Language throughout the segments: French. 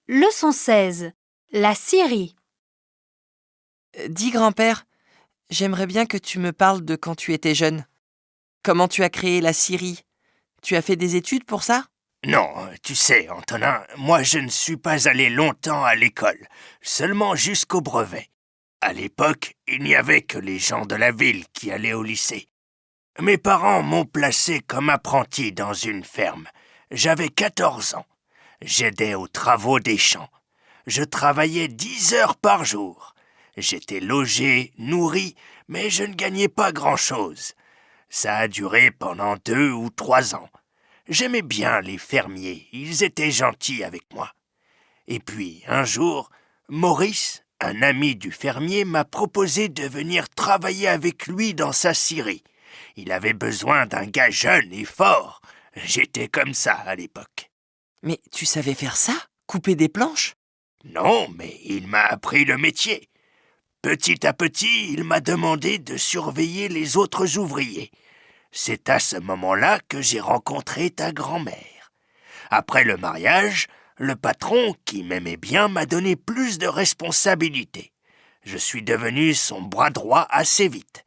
Leçon 16. La Syrie. Dis grand-père, j'aimerais bien que tu me parles de quand tu étais jeune. Comment tu as créé la Syrie? Tu as fait des études pour ça? Non, tu sais, Antonin, moi je ne suis pas allé longtemps à l'école, seulement jusqu'au brevet. À l'époque, il n'y avait que les gens de la ville qui allaient au lycée. Mes parents m'ont placé comme apprenti dans une ferme. J'avais 14 ans. J'aidais aux travaux des champs. Je travaillais 10 heures par jour. J'étais logé, nourri, mais je ne gagnais pas grand-chose. Ça a duré pendant 2 ou 3 ans. J'aimais bien les fermiers, ils étaient gentils avec moi. Et puis, un jour, Maurice, un ami du fermier, m'a proposé de venir travailler avec lui dans sa scierie. Il avait besoin d'un gars jeune et fort. J'étais comme ça à l'époque. Mais tu savais faire ça? Couper des planches? Non, mais il m'a appris le métier. Petit à petit, il m'a demandé de surveiller les autres ouvriers. C'est à ce moment-là que j'ai rencontré ta grand-mère. Après le mariage, le patron, qui m'aimait bien, m'a donné plus de responsabilités. Je suis devenu son bras droit assez vite.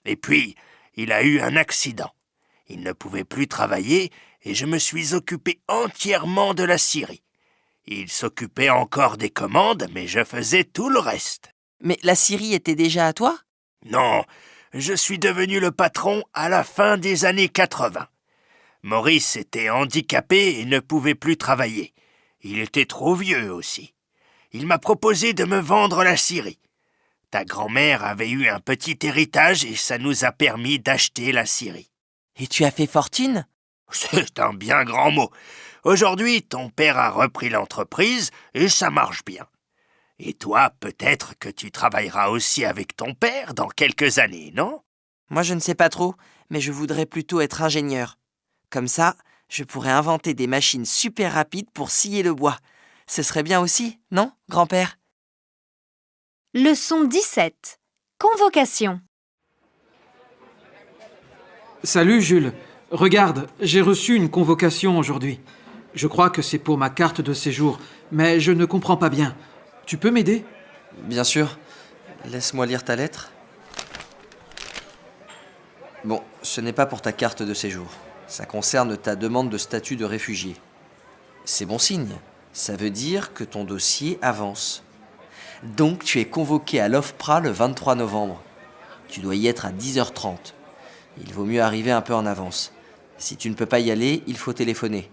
Et puis, il a eu un accident. Il ne pouvait plus travailler et je me suis occupé entièrement de la scierie. Il s'occupait encore des commandes, mais je faisais tout le reste. Mais la Syrie était déjà à toi? Non, je suis devenu le patron à la fin des années 80. Maurice était handicapé et ne pouvait plus travailler. Il était trop vieux aussi. Il m'a proposé de me vendre la scierie. Ta grand-mère avait eu un petit héritage et ça nous a permis d'acheter la scierie. Et tu as fait fortune? C'est un bien grand mot. Aujourd'hui, ton père a repris l'entreprise et ça marche bien. Et toi, peut-être que tu travailleras aussi avec ton père dans quelques années, non? Moi je ne sais pas trop, mais je voudrais plutôt être ingénieur. Comme ça, je pourrais inventer des machines super rapides pour scier le bois. Ce serait bien aussi, non, grand-père? Leçon 17. Convocation. Salut Jules, regarde, j'ai reçu une convocation aujourd'hui. Je crois que c'est pour ma carte de séjour, mais je ne comprends pas bien. Tu peux m'aider? Bien sûr. Laisse-moi lire ta lettre. Bon, ce n'est pas pour ta carte de séjour. Ça concerne ta demande de statut de réfugié. C'est bon signe. Ça veut dire que ton dossier avance. Donc tu es convoqué à l'OFPRA le 23 novembre. Tu dois y être à 10h30. Il vaut mieux arriver un peu en avance. Si tu ne peux pas y aller, il faut téléphoner.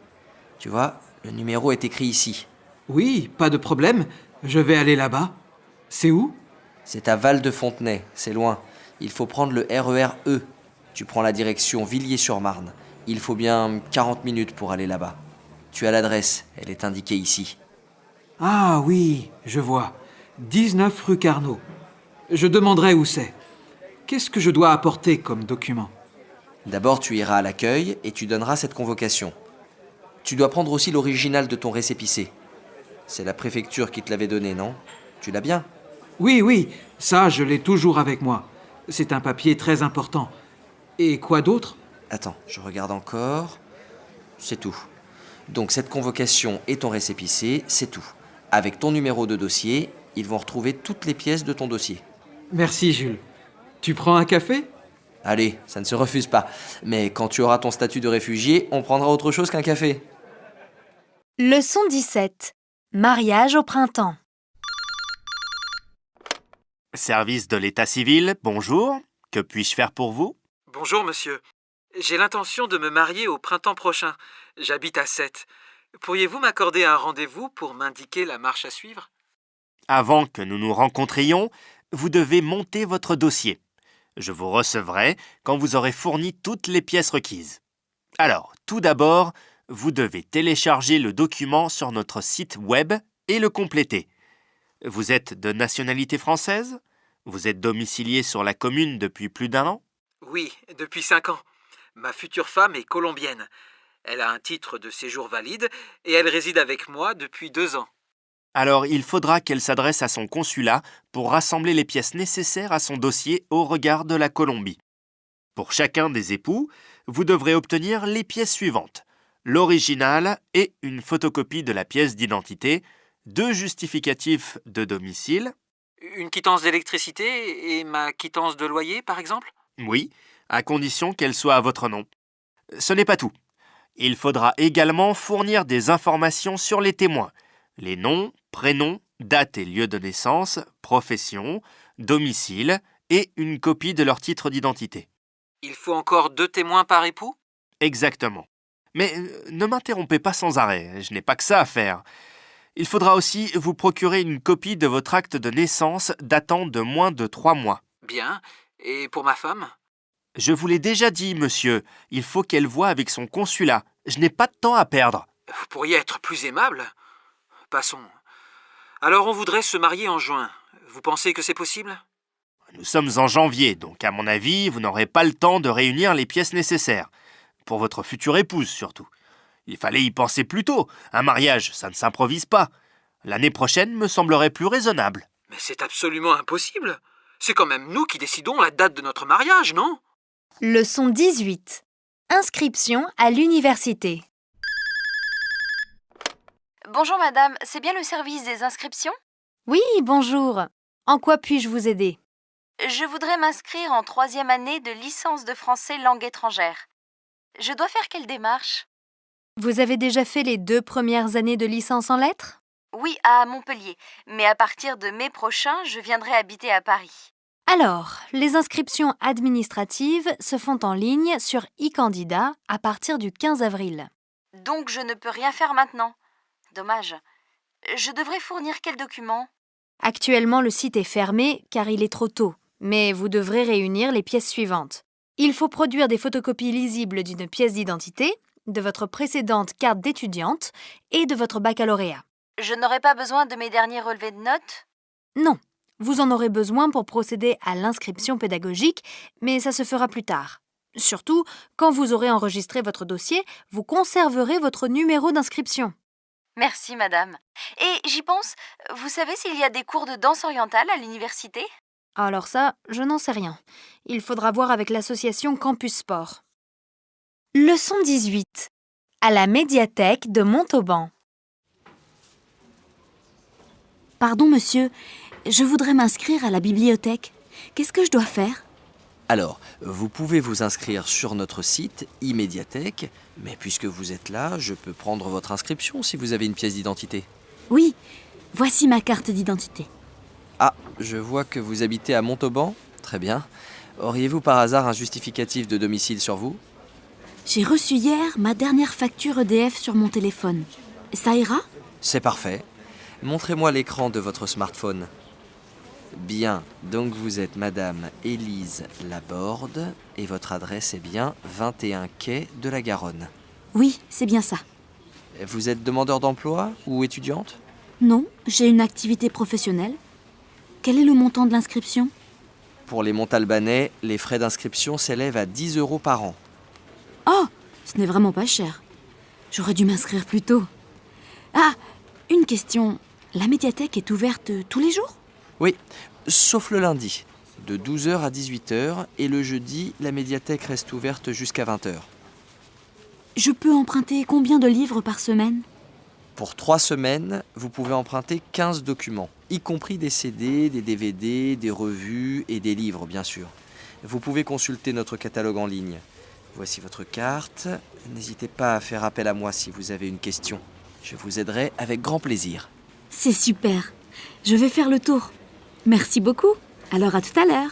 Tu vois, le numéro est écrit ici. Oui, pas de problème. Je vais aller là-bas. C'est où? C'est à Val-de-Fontenay, c'est loin. Il faut prendre le RER E. Tu prends la direction Villiers-sur-Marne. Il faut bien 40 minutes pour aller là-bas. Tu as l'adresse, elle est indiquée ici. Ah oui, je vois. 19 rue Carnot. Je demanderai où c'est. Qu'est-ce que je dois apporter comme document? D'abord, tu iras à l'accueil et tu donneras cette convocation. Tu dois prendre aussi l'original de ton récépissé. C'est la préfecture qui te l'avait donné, non? Tu l'as bien? Oui, ça, je l'ai toujours avec moi. C'est un papier très important. Et quoi d'autre? Attends, je regarde encore. C'est tout. Donc cette convocation et ton récépissé, c'est tout. Avec ton numéro de dossier, ils vont retrouver toutes les pièces de ton dossier. Merci Jules. Tu prends un café? Allez, ça ne se refuse pas. Mais quand tu auras ton statut de réfugié, on prendra autre chose qu'un café. Leçon 17. Mariage au printemps. Service de l'état civil, bonjour. Que puis-je faire pour vous? Bonjour monsieur. J'ai l'intention de me marier au printemps prochain. J'habite à Sète. Pourriez-vous m'accorder un rendez-vous pour m'indiquer la marche à suivre? Avant que nous nous rencontrions, vous devez monter votre dossier. Je vous recevrai quand vous aurez fourni toutes les pièces requises. Alors, tout d'abord, vous devez télécharger le document sur notre site web et le compléter. Vous êtes de nationalité française? Vous êtes domicilié sur la commune depuis plus d'1 an? Oui, depuis 5 ans. Ma future femme est colombienne. Elle a un titre de séjour valide et elle réside avec moi depuis 2 ans. Alors, il faudra qu'elle s'adresse à son consulat pour rassembler les pièces nécessaires à son dossier au regard de la Colombie. Pour chacun des époux, vous devrez obtenir les pièces suivantes: l'original et une photocopie de la pièce d'identité, 2 justificatifs de domicile. Une quittance d'électricité et ma quittance de loyer, par exemple? Oui, à condition qu'elle soit à votre nom. Ce n'est pas tout. Il faudra également fournir des informations sur les témoins. Les noms, prénoms, date et lieu de naissance, profession, domicile et une copie de leur titre d'identité. Il faut encore 2 témoins par époux? Exactement. Mais ne m'interrompez pas sans arrêt, je n'ai pas que ça à faire. Il faudra aussi vous procurer une copie de votre acte de naissance datant de moins de 3 mois. Bien. Et pour ma femme? Je vous l'ai déjà dit, monsieur, il faut qu'elle voie avec son consulat. Je n'ai pas de temps à perdre. Vous pourriez être plus aimable? Passons. Alors on voudrait se marier en juin. Vous pensez que c'est possible? Nous sommes en janvier, donc à mon avis, vous n'aurez pas le temps de réunir les pièces nécessaires. Pour votre future épouse, surtout. Il fallait y penser plus tôt. Un mariage, ça ne s'improvise pas. L'année prochaine me semblerait plus raisonnable. Mais c'est absolument impossible. C'est quand même nous qui décidons la date de notre mariage, non? Leçon 18. Inscription à l'université. Bonjour madame, c'est bien le service des inscriptions? Oui, bonjour. En quoi puis-je vous aider? Je voudrais m'inscrire en 3e année de licence de français langue étrangère. Je dois faire quelle démarche? Vous avez déjà fait les 2 premières années de licence en lettres? Oui, à Montpellier, mais à partir de mai prochain, je viendrai habiter à Paris. Alors, les inscriptions administratives se font en ligne sur e-candidat à partir du 15 avril. Donc je ne peux rien faire maintenant. Dommage. Je devrais fournir quels documents? Actuellement, le site est fermé car il est trop tôt, mais vous devrez réunir les pièces suivantes. Il faut produire des photocopies lisibles d'une pièce d'identité, de votre précédente carte d'étudiante et de votre baccalauréat. Je n'aurai pas besoin de mes derniers relevés de notes? Non, vous en aurez besoin pour procéder à l'inscription pédagogique, mais ça se fera plus tard. Surtout, quand vous aurez enregistré votre dossier, vous conserverez votre numéro d'inscription. Merci madame. Et j'y pense, vous savez s'il y a des cours de danse orientale à l'université? Alors ça, je n'en sais rien. Il faudra voir avec l'association Campus Sport. Leçon 18. À la médiathèque de Montauban. Pardon, monsieur, je voudrais m'inscrire à la bibliothèque. Qu'est-ce que je dois faire? Alors, vous pouvez vous inscrire sur notre site e-médiathèque, mais puisque vous êtes là, je peux prendre votre inscription si vous avez une pièce d'identité. Oui, voici ma carte d'identité. Ah, je vois que vous habitez à Montauban. Très bien. Auriez-vous par hasard un justificatif de domicile sur vous? J'ai reçu hier ma dernière facture EDF sur mon téléphone. Ça ira? C'est parfait. Montrez-moi l'écran de votre smartphone. Bien, donc vous êtes Madame Élise Laborde et votre adresse est bien 21 quai de la Garonne. Oui, c'est bien ça. Vous êtes demandeur d'emploi ou étudiante? Non, j'ai une activité professionnelle. Quel est le montant de l'inscription? Pour les Montalbanais, les frais d'inscription s'élèvent à 10 € par an. Oh, ce n'est vraiment pas cher. J'aurais dû m'inscrire plus tôt. Ah, une question. La médiathèque est ouverte tous les jours? Oui, sauf le lundi, de 12 h à 18 h, et le jeudi, la médiathèque reste ouverte jusqu'à 20 h. Je peux emprunter combien de livres par semaine? Pour 3 semaines, vous pouvez emprunter 15 documents, y compris des CD, des DVD, des revues et des livres, bien sûr. Vous pouvez consulter notre catalogue en ligne. Voici votre carte. N'hésitez pas à faire appel à moi si vous avez une question. Je vous aiderai avec grand plaisir. C'est super. Je vais faire le tour. Merci beaucoup. Alors à tout à l'heure.